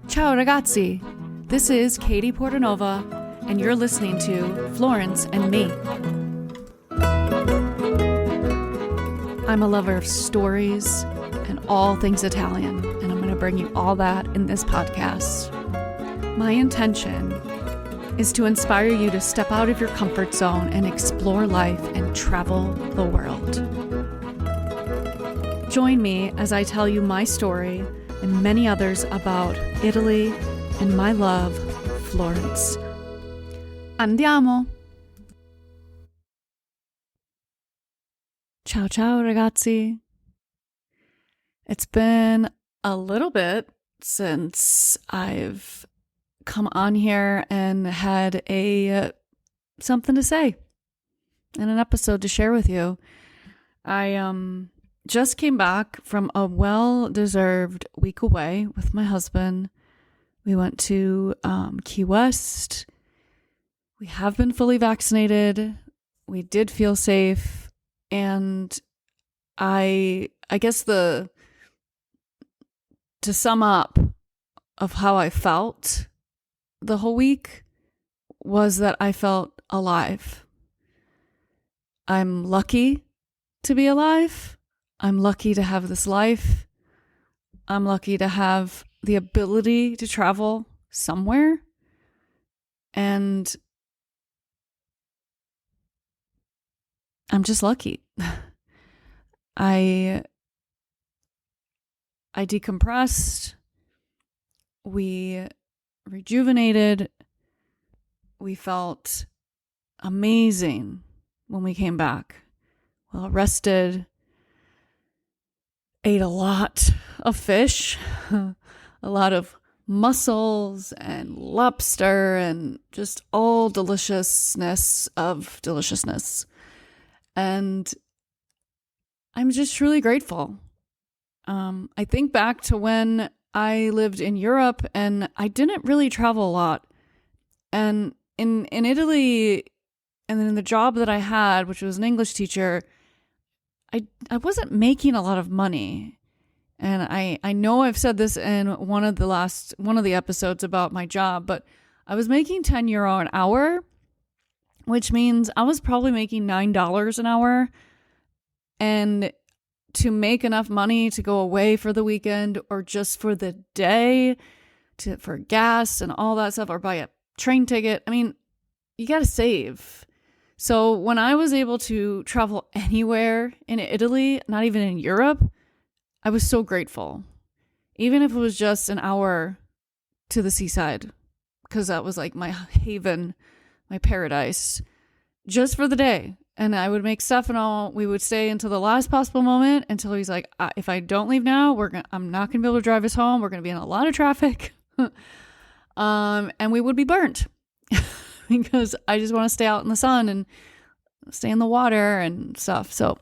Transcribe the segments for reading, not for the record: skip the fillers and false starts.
Ciao ragazzi, this is Katie Portanova, and you're listening to Florence and Me. I'm a lover of stories and all things Italian, and I'm going to bring you all that in this podcast. My intention is to inspire you to step out of your comfort zone and explore life and travel the world. Join me as I tell you my story and many others about Italy and my love, Florence. Andiamo! Ciao ciao ragazzi. It's been a little bit since I've come on here and had something to say and an episode to share with you. I just came back from a well-deserved week away with my husband. We went to Key West. We have been fully vaccinated. We did feel safe. And I guess to sum up of how I felt the whole week was that I felt alive. I'm lucky to be alive. I'm lucky to have this life. I'm lucky to have the ability to travel somewhere. And I'm just lucky. I decompressed. We rejuvenated. We felt amazing when we came back. Well rested. Ate a lot of fish, a lot of mussels and lobster and just all deliciousness of deliciousness. And I'm just truly grateful. I think back to when I lived in Europe and I didn't really travel a lot. And in Italy, and then in the job that I had, which was an English teacher, I wasn't making a lot of money. And I know I've said this in one of the episodes about my job, but I was making €10 an hour, which means I was probably making $9 an hour. And to make enough money to go away for the weekend or just for the day for gas and all that stuff, or buy a train ticket, I mean, you got to save. So when I was able to travel anywhere in Italy, not even in Europe, I was so grateful. Even if it was just an hour to the seaside, because that was like my haven, my paradise, just for the day. And I would make Stefano, we would stay until the last possible moment, until he's like, if I don't leave now, I'm not going to be able to drive us home. We're going to be in a lot of traffic. And we would be burnt. Because I just want to stay out in the sun and stay in the water and stuff. So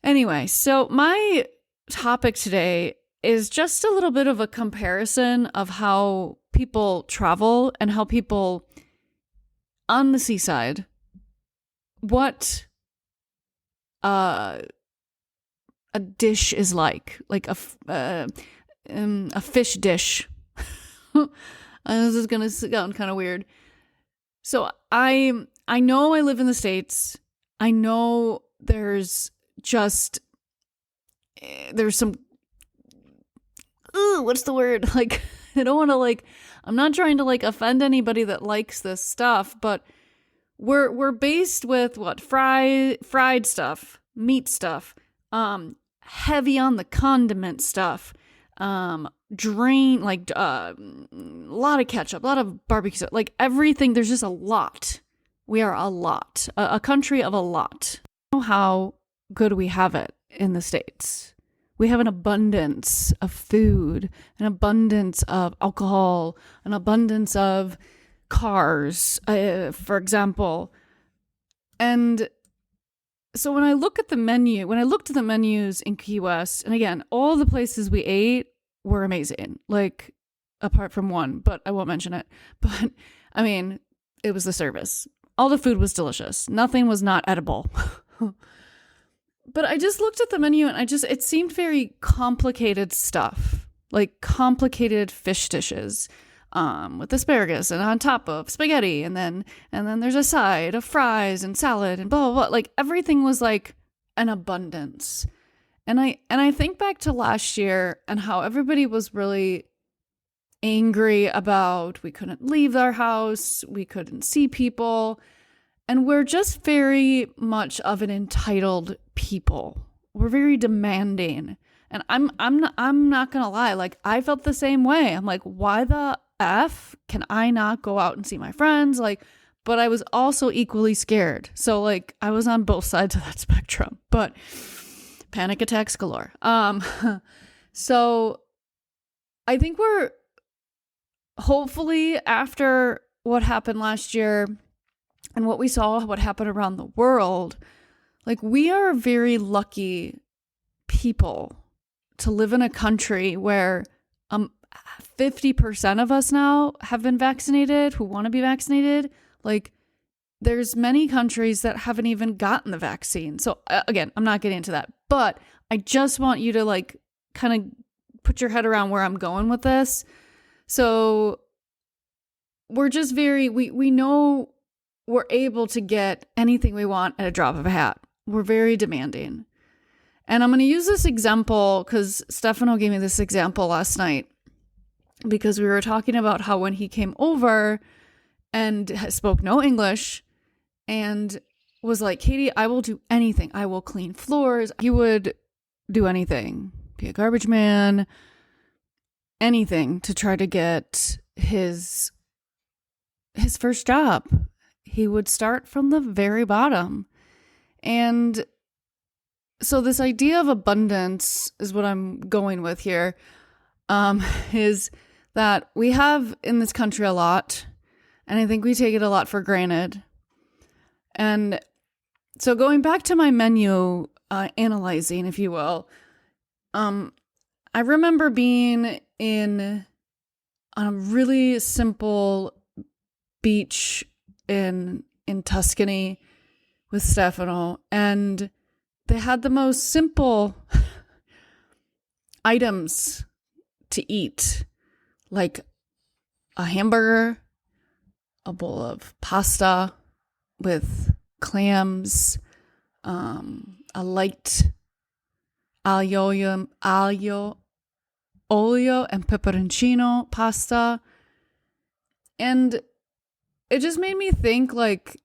anyway, so my topic today is just a little bit of a comparison of how people travel and how people on the seaside, what a dish is like a fish dish. This is going to sound kind of weird. So I know I live in the States. I know there's some, what's the word? Like, I don't want to I'm not trying to offend anybody that likes this stuff, but we're based with what? Fried stuff, meat stuff, heavy on the condiment stuff, a lot of ketchup, a lot of barbecue stuff, everything. There's just a lot. We are a lot, a country of a lot. I know how good we have it in the States. We have an abundance of food, an abundance of alcohol, an abundance of cars, for example. And so when I looked at the menus in Key West, and again, all the places we ate were amazing, apart from one, but I won't mention it. But I mean, it was the service. All the food was delicious. Nothing was not edible. But I just looked at the menu and it seemed very complicated stuff. like complicated fish dishes with asparagus and on top of spaghetti, and then there's a side of fries and salad and blah blah blah. Like everything was like an abundance. And I think back to last year and how everybody was really angry about we couldn't leave our house, we couldn't see people, and we're just very much of an entitled people. We're very demanding. And I'm not gonna lie, like I felt the same way. I'm like, why the F can I not go out and see my friends? Like, but I was also equally scared. So like I was on both sides of that spectrum, but panic attacks galore. So I think we're hopefully after what happened last year and what we saw, what happened around the world, like we are very lucky people to live in a country where 50% of us now have been vaccinated, who want to be vaccinated. Like there's many countries that haven't even gotten the vaccine. So again, I'm not getting into that, but I just want you to like kind of put your head around where I'm going with this. So we're just we know we're able to get anything we want at a drop of a hat. We're very demanding. And I'm going to use this example because Stefano gave me this example last night, because we were talking about how when he came over and spoke no English and was like, Katie, I will do anything. I will clean floors. He would do anything, be a garbage man, anything to try to get his first job. He would start from the very bottom. And so this idea of abundance is what I'm going with here, is that we have in this country a lot, and I think we take it a lot for granted. And so going back to my menu, analyzing, if you will, I remember being on a really simple beach in Tuscany with Stefano, and they had the most simple items to eat, like a hamburger, a bowl of pasta with clams, a light aglio olio and peperoncino pasta. And it just made me think, like,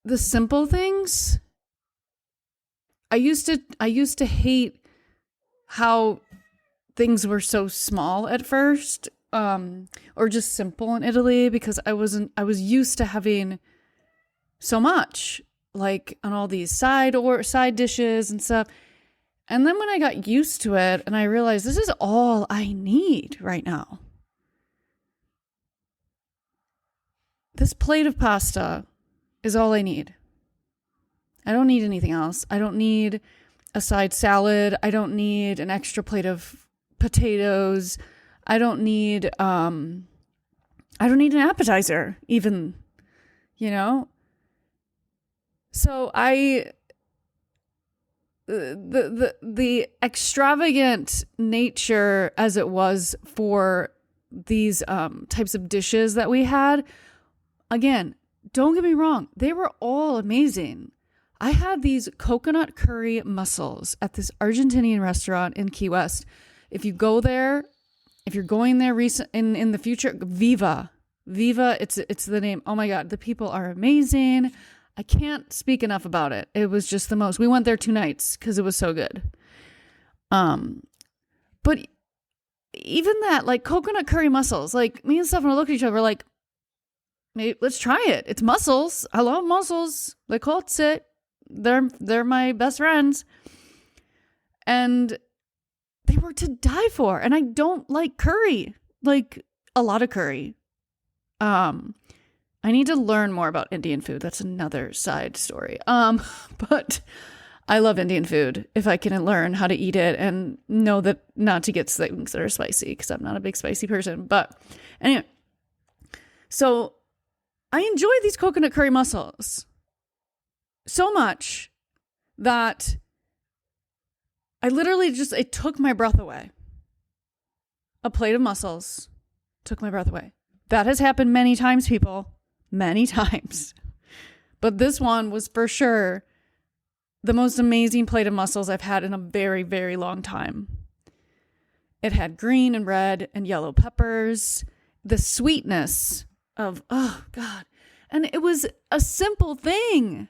the simple things. I used to hate how things were so small at first, or just simple in Italy, because I was used to having so much, like on all these side dishes and stuff. And then when I got used to it and I realized this is all I need right now. This plate of pasta is all I need. I don't need anything else. I don't need a side salad. I don't need an extra plate of potatoes. I don't need an appetizer even, you know? So the extravagant nature as it was for these types of dishes that we had, again, don't get me wrong, they were all amazing. I had these coconut curry mussels at this Argentinian restaurant in Key West. If you go there, if you're going there in the future, Viva, it's the name. Oh my God, the people are amazing. I can't speak enough about it. It was just the most. We went there 2 nights because it was so good. But even that, like coconut curry mussels, like me and Stefano look at each other like, maybe let's try it. It's mussels. I love mussels. Le cozze. They're my best friends. And they were to die for. And I don't like curry, like a lot of curry. I need to learn more about Indian food. That's another side story. But I love Indian food if I can learn how to eat it and know that not to get things that are spicy, because I'm not a big spicy person. But anyway, so I enjoy these coconut curry mussels so much that I literally it took my breath away. a plate of mussels took my breath away. That has happened many times, people. Many times. But this one was for sure the most amazing plate of mussels I've had in a very, very long time. It had green and red and yellow peppers, the sweetness of, oh God. And it was a simple thing.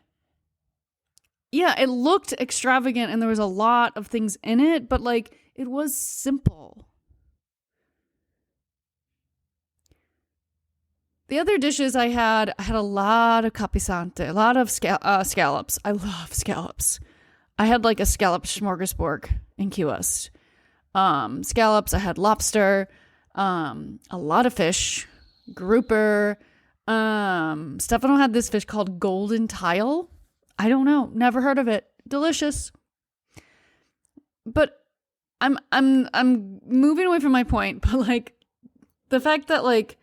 Yeah, it looked extravagant and there was a lot of things in it, but like it was simple. The other dishes I had a lot of capissante, a lot of scallops. I love scallops. I had like a scallop smorgasbord in Key West. Scallops, I had lobster, a lot of fish, grouper. Stefano had this fish called golden tile. I don't know, never heard of it. Delicious. But I'm moving away from my point, but like the fact that like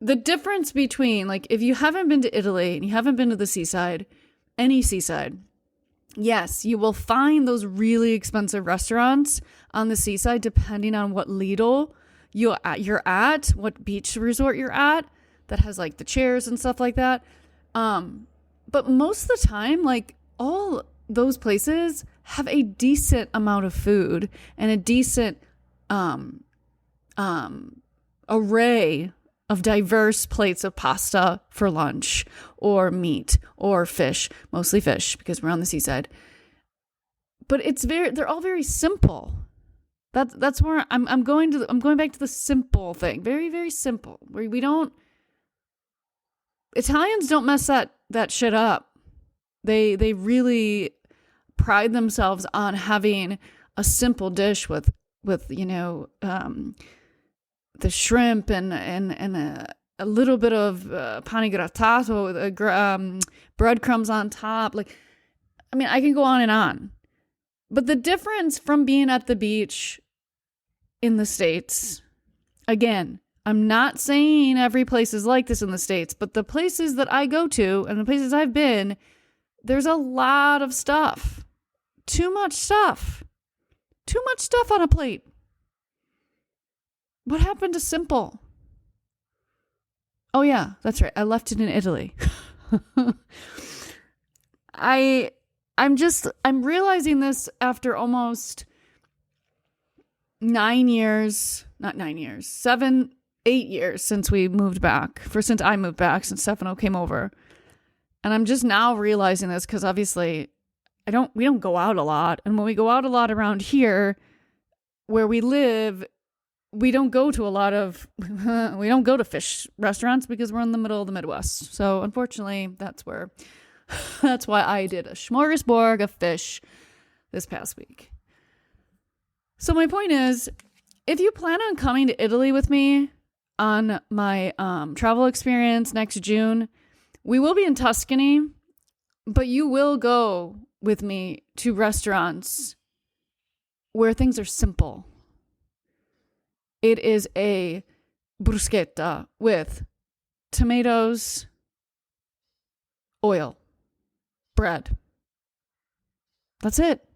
the difference between, like, if you haven't been to Italy and you haven't been to the seaside, any seaside, yes, you will find those really expensive restaurants on the seaside depending on what Lidl you're at, what beach resort you're at, that has like the chairs and stuff like that. But most of the time, like all those places have a decent amount of food and a decent array of diverse plates of pasta for lunch or meat or fish, mostly fish because we're on the seaside. But they're all very simple. That's where I'm going back to the simple thing. Very, very simple. Where Italians don't mess that shit up. They really pride themselves on having a simple dish with the shrimp and a little bit of pane grattato with breadcrumbs on top. Like, I mean, I can go on and on. But the difference from being at the beach in the States, again, I'm not saying every place is like this in the States, but the places that I go to and the places I've been, there's a lot of stuff. Too much stuff. Too much stuff on a plate. What happened to simple? Oh yeah, that's right. I left it in Italy. I'm realizing this after almost 8 years since we moved back. Since I moved back, since Stefano came over. And I'm just now realizing this because obviously we don't go out a lot. And when we go out a lot around here where we live, we don't go to fish restaurants because we're in the middle of the Midwest. So unfortunately, that's why I did a smorgasbord of fish this past week. So my point is, if you plan on coming to Italy with me on my travel experience next June, we will be in Tuscany, but you will go with me to restaurants where things are simple. It is a bruschetta with tomatoes, oil, bread. That's it.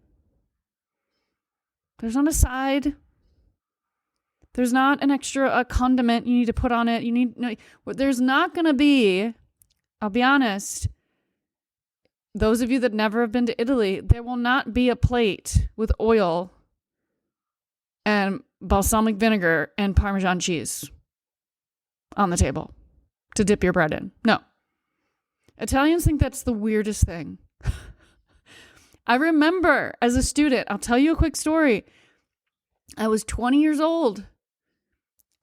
There's not a side. There's not an extra condiment you need to put on it. There's not going to be, I'll be honest, those of you that never have been to Italy, there will not be a plate with oil and balsamic vinegar and Parmesan cheese on the table to dip your bread in. No. Italians think that's the weirdest thing. I remember as a student, I'll tell you a quick story. I was 20 years old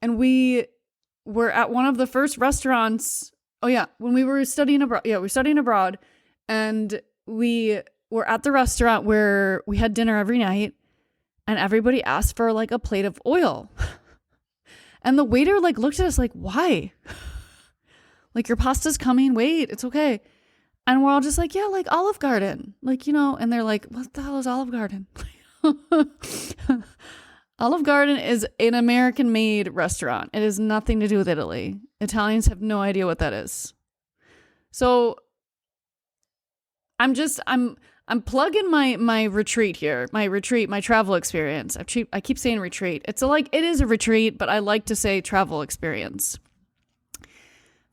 and we were at one of the first restaurants. Oh yeah, when we were studying abroad. Yeah, we were studying abroad and we were at the restaurant where we had dinner every night. And everybody asked for like a plate of oil. And the waiter like looked at us like, why? Like, your pasta's coming. Wait, it's okay. And we're all just like, yeah, like Olive Garden. Like, and they're like, what the hell is Olive Garden? Olive Garden is an American-made restaurant. It has nothing to do with Italy. Italians have no idea what that is. So I'm I'm plugging my retreat here. My travel experience. I keep saying retreat. It is a retreat, but I like to say travel experience.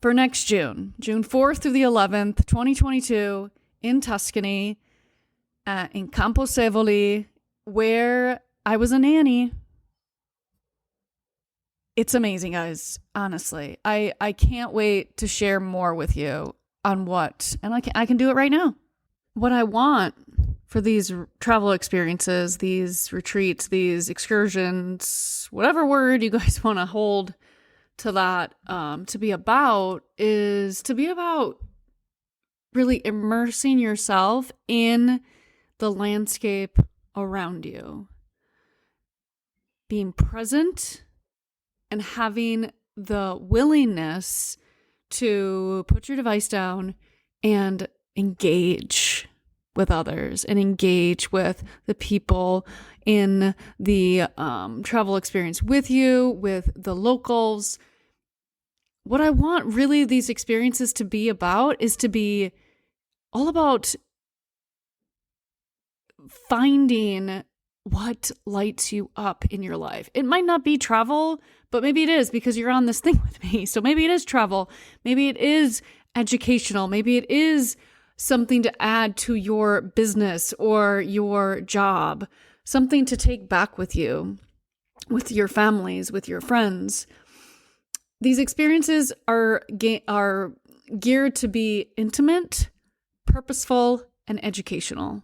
For next June 4th through the 11th, 2022, in Tuscany, in Camporsevoli, where I was a nanny. It's amazing, guys. Honestly, I can't wait to share more with you on and I can do it right now. What I want for these travel experiences, these retreats, these excursions, whatever word you guys want to hold to that, to be about really immersing yourself in the landscape around you, being present and having the willingness to put your device down and engage with others and engage with the people in the travel experience with you, with the locals. What I want really these experiences to be about is to be all about finding what lights you up in your life. It might not be travel, but maybe it is because you're on this thing with me. So maybe it is travel. Maybe it is educational. Maybe it is something to add to your business or your job, something to take back with you, with your families, with your friends. These experiences are geared to be intimate, purposeful, and educational.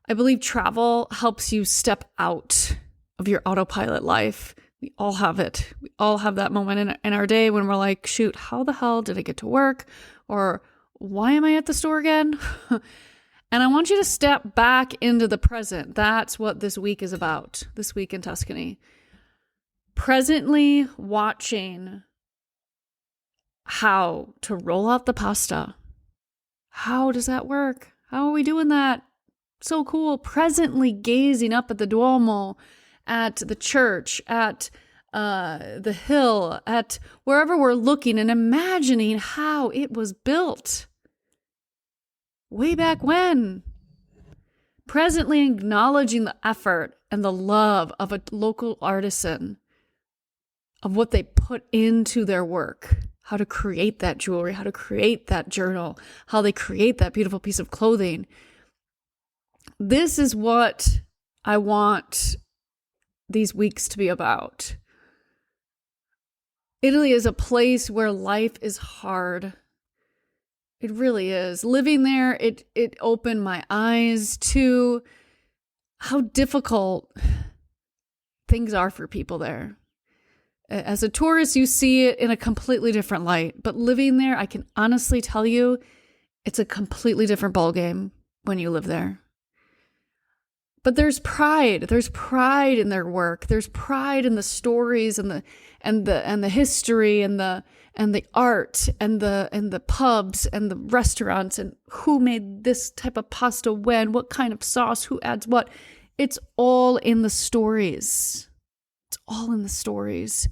I believe travel helps you step out of your autopilot life. We all have it. We all have that moment in our day when we're like, shoot, how the hell did I get to work? Or why am I at the store again? And I want you to step back into the present. That's what this week is about, this week in Tuscany. Presently watching how to roll out the pasta. How does that work? How are we doing that? So cool. Presently gazing up at the Duomo, at the church, at the hill, at wherever we're looking and imagining how it was built way back when. Presently acknowledging the effort and the love of a local artisan, of what they put into their work, how to create that jewelry, how to create that journal, how they create that beautiful piece of clothing. This is what I want these weeks to be about. Italy is a place where life is hard. It really is. Living there, it opened my eyes to how difficult things are for people there. As a tourist, you see it in a completely different light. But living there, I can honestly tell you, it's a completely different ballgame when you live there. But there's pride. There's pride in their work. There's pride in the stories and the history and the art and the pubs and the restaurants and who made this type of pasta when, what kind of sauce, who adds what. It's all in the stories. It's all in the stories.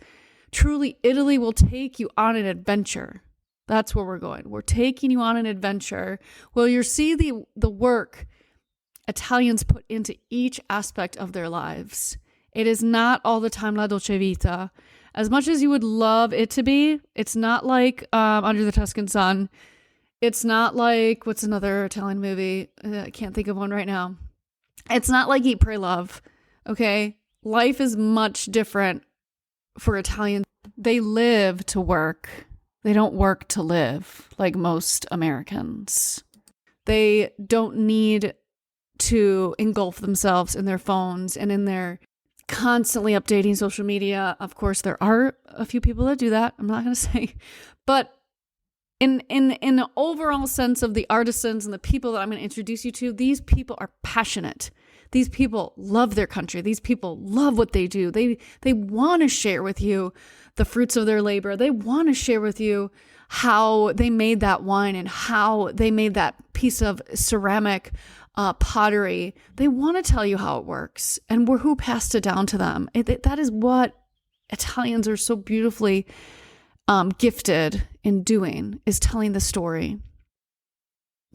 Truly, Italy will take you on an adventure. That's where we're going. We're taking you on an adventure. Well, you'll see the work Italians put into each aspect of their lives. It is not all the time la dolce vita. As much as you would love it to be, it's not like Under the Tuscan Sun. It's not like, what's another Italian movie? I can't think of one right now. It's not like Eat, Pray, Love. Okay? Life is much different for Italians. They live to work. They don't work to live like most Americans. They don't need to engulf themselves in their phones and in their constantly updating social media. Of course, there are a few people that do that. I'm not going to say, but in the overall sense of the artisans and the people that I'm going to introduce you to, these people are passionate. These people love their country. These people love what they do. They want to share with you the fruits of their labor. They want to share with you how they made that wine and how they made that piece of ceramic pottery. They want to tell you how it works and who passed it down to them. That is what Italians are so beautifully gifted in doing, is telling the story.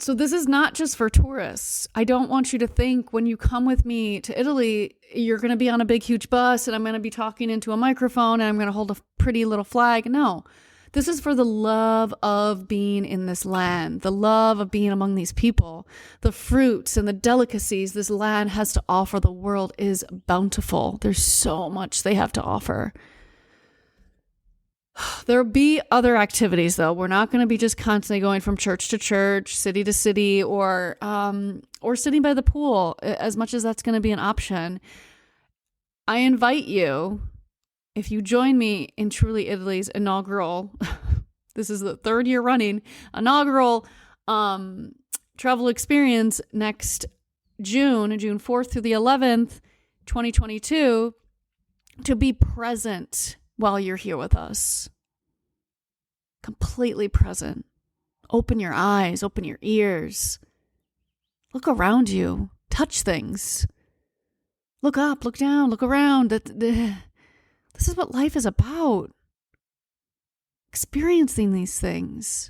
So this is not just for tourists. I don't want you to think when you come with me to Italy, you're going to be on a big, huge bus and I'm going to be talking into a microphone and I'm going to hold a pretty little flag. No, this is for the love of being in this land, the love of being among these people. The fruits and the delicacies this land has to offer the world is bountiful. There's so much they have to offer. There'll be other activities, though. We're not going to be just constantly going from church to church, city to city, or sitting by the pool, as much as that's going to be an option. I invite you, if you join me in Truly Italy's inaugural, this is the 3rd year running, inaugural travel experience next June 4th through the 11th, 2022, to be present while you're here with us. Completely present. Open your eyes, open your ears. Look around you. Touch things. Look up, look down, look around. This is what life is about. Experiencing these things.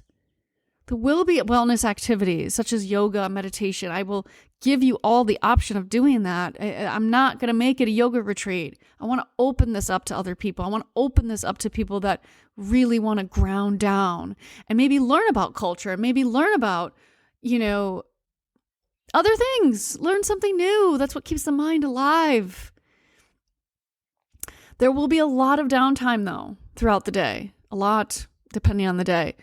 There will be wellness activities such as yoga, meditation. I will give you all the option of doing that. I'm not going to make it a yoga retreat. I want to open this up to other people. I want to open this up to people that really want to ground down and maybe learn about culture, maybe learn about, other things, learn something new. That's what keeps the mind alive. There will be a lot of downtime though throughout the day, a lot depending on the day.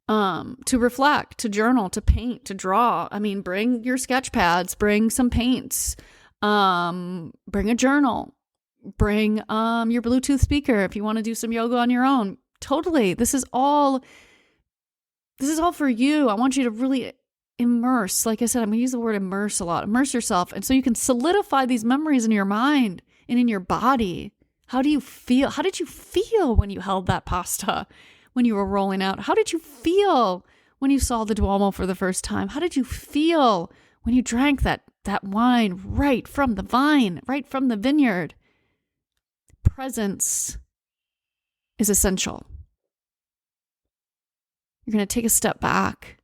To reflect, to journal, to paint, to draw. I mean, bring your sketch pads, bring some paints, bring a journal, bring your Bluetooth speaker if you want to do some yoga on your own. Totally. This is all for you. I want you to really immerse. Like I said, I'm going to use the word immerse a lot. Immerse yourself. And so you can solidify these memories in your mind and in your body. How do you feel? How did you feel when you held that pasta? When you were rolling out? How did you feel when you saw the Duomo for the first time? How did you feel when you drank that wine right from the vine, right from the vineyard? Presence is essential. You're going to take a step back.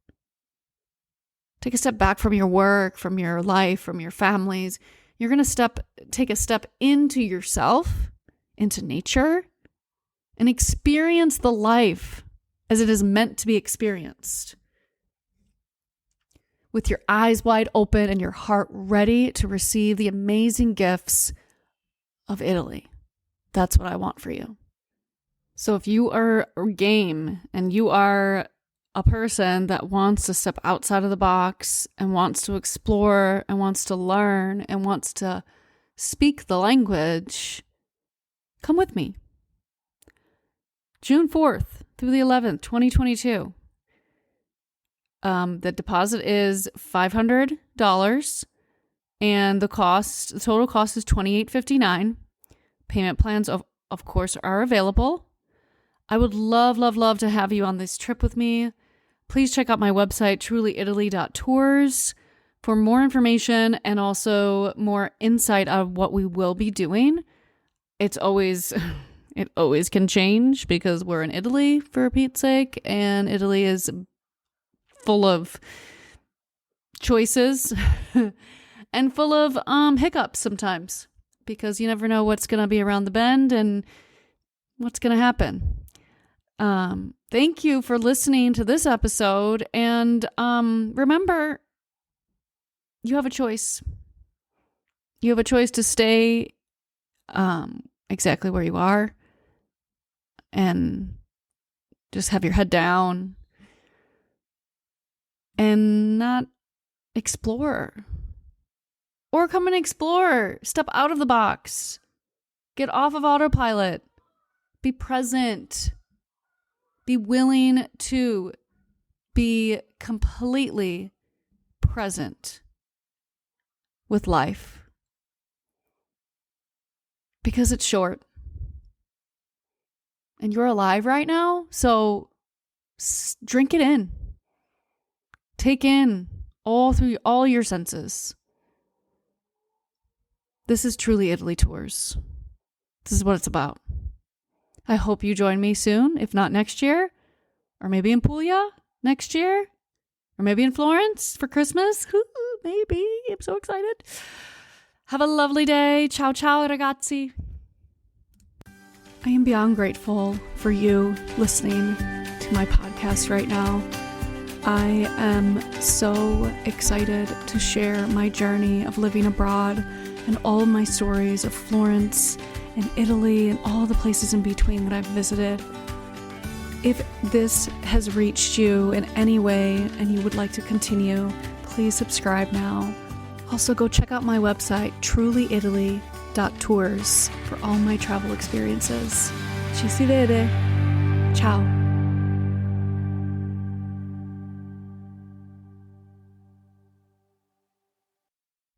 Take a step back from your work, from your life, from your families. You're going to take a step into yourself, into nature, and experience the life as it is meant to be experienced. With your eyes wide open and your heart ready to receive the amazing gifts of Italy. That's what I want for you. So if you are game and you are a person that wants to step outside of the box and wants to explore and wants to learn and wants to speak the language, come with me. June 4th through the 11th, 2022. The deposit is $500 and the total cost is $28.59. Payment plans, of course, are available. I would love, love, love to have you on this trip with me. Please check out my website, trulyitaly.tours, for more information and also more insight of what we will be doing. It always can change because we're in Italy, for Pete's sake, and Italy is full of choices and full of hiccups sometimes because you never know what's going to be around the bend and what's going to happen. Thank you for listening to this episode, and remember, you have a choice. You have a choice to stay exactly where you are and just have your head down and not explore. Or come and explore. Step out of the box. Get off of autopilot. Be present. Be willing to be completely present with life. Because it's short. And you're alive right now, so drink it in. Take in through all your senses. This is Truly Italy Tours. This is what it's about. I hope you join me soon, if not next year, or maybe in Puglia next year, Or maybe in Florence for Christmas. Maybe. I'm so excited. Have a lovely day. Ciao, ciao, ragazzi. I am beyond grateful for you listening to my podcast right now. I am so excited to share my journey of living abroad and all my stories of Florence and Italy and all the places in between that I've visited. If this has reached you in any way and you would like to continue, please subscribe now. Also, go check out my website, trulyitaly.tours, for all my travel experiences. Ci si vede. Ciao.